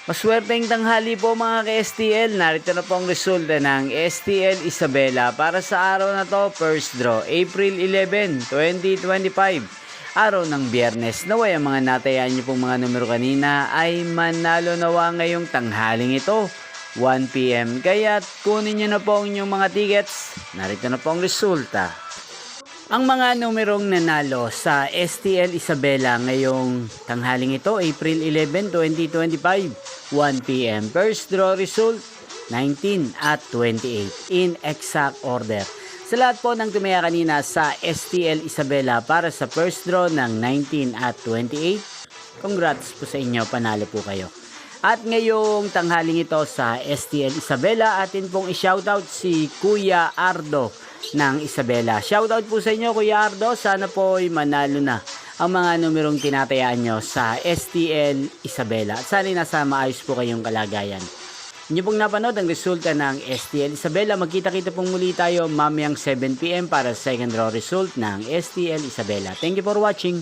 Maswerteng tanghali po mga ka-STL. Narito na po ang resulta ng STL Isabela para sa araw na to, first draw, April 11, 2025. Araw ng Biyernes. Naway ang mga natayaan niyo pong mga numero kanina ay manalo nawa ngayong tanghaling ito, 1 PM. Kaya kunin niyo na po ang inyong mga tickets. Narito na po ang resulta. Ang mga numerong nanalo sa STL Isabela ngayong tanghaling ito, April 11, 2025, 1 PM. First draw result, 19 at 28 in exact order. Sa lahat po ng tumaya kanina sa STL Isabela para sa first draw ng 19 at 28, congrats po sa inyo, panalo po kayo. At ngayong tanghaling ito sa STL Isabela, atin pong i-shoutout si Kuya Ardo ng Isabela. Shoutout po sa inyo Kuya Ardo, sana po ay manalo na ang mga numerong tinatayaan nyo sa STL Isabela. At sana nasa maayos po kayong kalagayan. Inyo pong napanood ang resulta ng STL Isabela. Magkita-kita pong muli tayo mamayang 7 PM para sa second draw result ng STL Isabela. Thank you for watching.